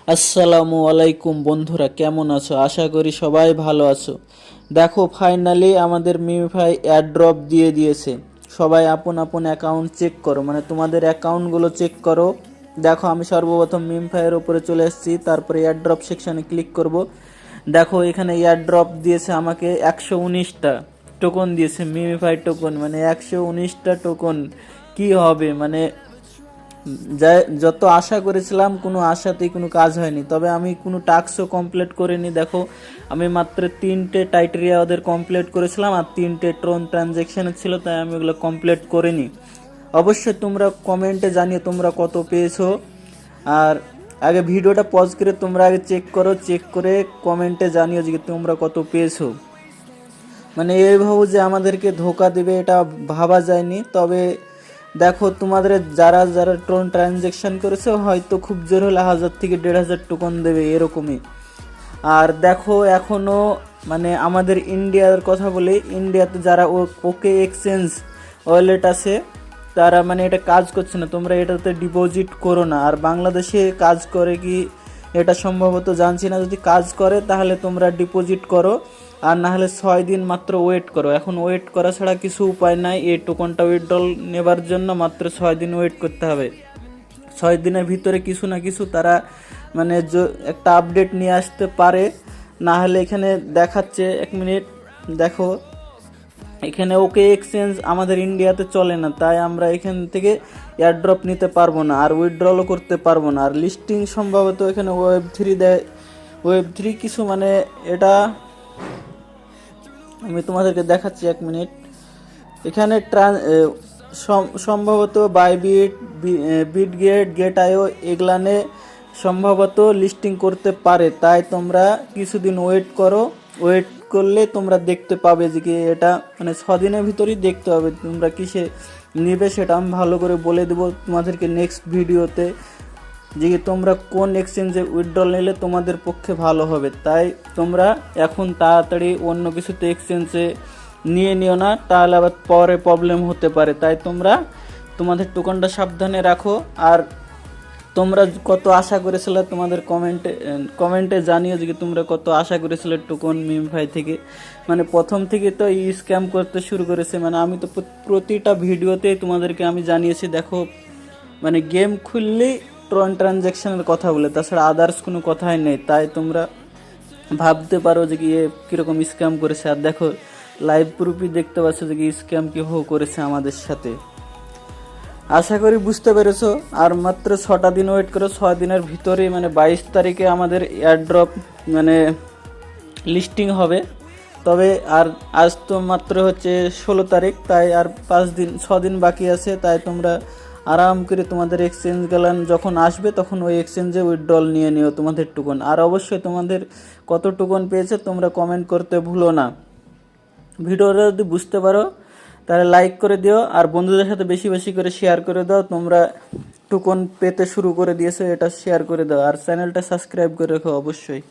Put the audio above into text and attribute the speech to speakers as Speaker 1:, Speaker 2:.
Speaker 1: আসসালামু আলাইকুম বন্ধুরা, কেমন আছো? আশা করি সবাই ভালো আছো। দেখো, ফাইনালি আমাদের মিমিফাই এয়ারড্রপ দিয়ে দিয়েছে। সবাই আপন আপন অ্যাকাউন্ট চেক করো, মানে তোমাদের অ্যাকাউন্টগুলো চেক করো। দেখো, আমি সর্বপ্রথম মিমিফাইয়ের উপরে চলে এসেছি, তারপরে এয়ারড্রপ সেকশানে ক্লিক করব। দেখো, এখানে এয়ারড্রপ দিয়েছে আমাকে 119টা টোকন দিয়েছে, মিমিফাই টোকন, মানে 119টা টোকন। কি হবে মানে, যত আশা করেছিলাম কোনো আশাতেই কোনো কাজ হয়নি। তবে আমি কোনো টাস্কও কমপ্লিট করিনি। দেখো, আমি মাত্র 3টে টাইটেরিয়া ওদের কমপ্লিট করেছিলাম, আর 3টে ট্রন ট্রানজ্যাকশান ছিল, তাই আমি ওগুলো কমপ্লিট করিনি। অবশ্যই তোমরা কমেন্টে জানিও তোমরা কত পেয়েছো। আর আগে ভিডিওটা পজ করে তোমরা আগে চেক করো, চেক করে কমেন্টে জানিও যে তোমরা কত পেয়েছো। মানে এইভাবে যে আমাদেরকে ধোকা দেবে এটা ভাবা যায়নি। তবে দেখো, তোমাদের যারা যারা ট্রন ট্রানজ্যাকশান করেছে হয়তো খুব জোর হলে 1000 থেকে 1500 টোকন দেবে এরকমই। আর দেখো, এখনও মানে আমাদের ইন্ডিয়ার কথা বলি, ইন্ডিয়াতে যারা ওকে এক্সচেঞ্জ ওয়ালেট আছে তারা মানে এটা কাজ করছে না। তোমরা এটাতে ডিপোজিট করো না। আর বাংলাদেশে কাজ করে কি এটা সম্ভবত জানছি না। যদি কাজ করে তাহলে তোমরা ডিপোজিট করো, আর না হলে 6 দিন মাত্র ওয়েট করো। এখন ওয়েট করা ছাড়া কিছু উপায় নাই। এই টোকনটা উইথড্রল নেবার জন্য মাত্র 6 দিন ওয়েট করতে হবে। 6 দিনের ভিতরে কিছু না কিছু তারা মানে একটা আপডেট নিয়ে আসতে পারে। না হলে এখানে দেখাচ্ছে, 1 মিনিট দেখো, এখানে ওকে এক্সচেঞ্জ আমাদের ইন্ডিয়াতে চলে না, তাই আমরা এখান থেকে এয়ারড্রপ নিতে পারবো না, আর উইথড্রলও করতে পারবো না। আর লিস্টিং সম্ভবত এখানে ওয়েব 3 দেয়, ওয়েব 3 কিছু, মানে এটা আমি তোমাদেরকে দেখাচ্ছি 1 মিনিট। এখানে সম্ভবত বাইবিট, বিটগেট, গেট.আইও এগুলানে সম্ভবত লিস্টিং করতে পারে। তাই তোমরা কিছুদিন ওয়েট করো। ওয়েট করলে তোমরা দেখতে পাবে যে কি এটা মানে 6 দিনের ভিতরেই দেখতে হবে তোমরা কিসে নেবে। সেটা আমি ভালো করে বলে দেবো তোমাদেরকে নেক্সট ভিডিওতে, যে তোমরা কোন এক্সচেঞ্জে উইথড্রল নিলে তোমাদের পক্ষে ভালো হবে। তাই তোমরা এখন তাড়াতাড়ি অন্য কিছুতে এক্সচেঞ্জে নিয়ে নিও না, তাহলে আবার পরে প্রবলেম হতে পারে। তাই তোমরা তোমাদের টোকনটা সাবধানে রাখো। আর তোমরা কত আশা করেছিলে তোমাদের কমেন্টে জানিও যে তোমরা কত আশা করেছিলে টোকন মিমিফাই থেকে। মানে প্রথম থেকে তো এই স্ক্যাম করতে শুরু করেছে। মানে আমি তো প্রতিটা ভিডিওতেই তোমাদেরকে আমি জানিয়েছি। দেখো, মানে গেম খুললেই ট্রন ট্রানজ্যাকশানের কথা বলে, তাছাড়া আদার্স কোনো কথাই নেই। তাই তোমরা ভাবতে পারো যে কি কীরকম স্ক্যাম করেছে। আর দেখো, লাইভ প্রুফই দেখতে পাচ্ছ যে কি স্ক্যাম কীভাবে করেছে আমাদের সাথে। আশা করি বুঝতে পেরেছো। আর মাত্র 6টা দিন ওয়েট করো। 6 দিনের ভিতরে মানে 22 তারিখে আমাদের এয়ারড্রপ মানে লিস্টিং হবে। তবে আর আজ তো মাত্র হচ্ছে 16 তারিখ, তাই আর 6 দিন বাকি আছে। তাই তোমরা আরাম করে তোমাদের এক্সচেঞ্জ গেলান যখন আসবে তখন ওই এক্সচেঞ্জে উইথড্রল নিয়ে নিও তোমাদের টোকন। আর অবশ্যই তোমাদের কত টোকন পেয়েছে তোমরা কমেন্ট করতে ভুলো না। ভিডিওটা যদি বুঝতে পারো তাহলে লাইক করে দিও, আর বন্ধুদের সাথে বেশি বেশি করে শেয়ার করে দাও। তোমরা টোকন পেতে শুরু করে দিয়েছো, এটা শেয়ার করে দাও, আর চ্যানেলটা সাবস্ক্রাইব করে রাখো অবশ্যই।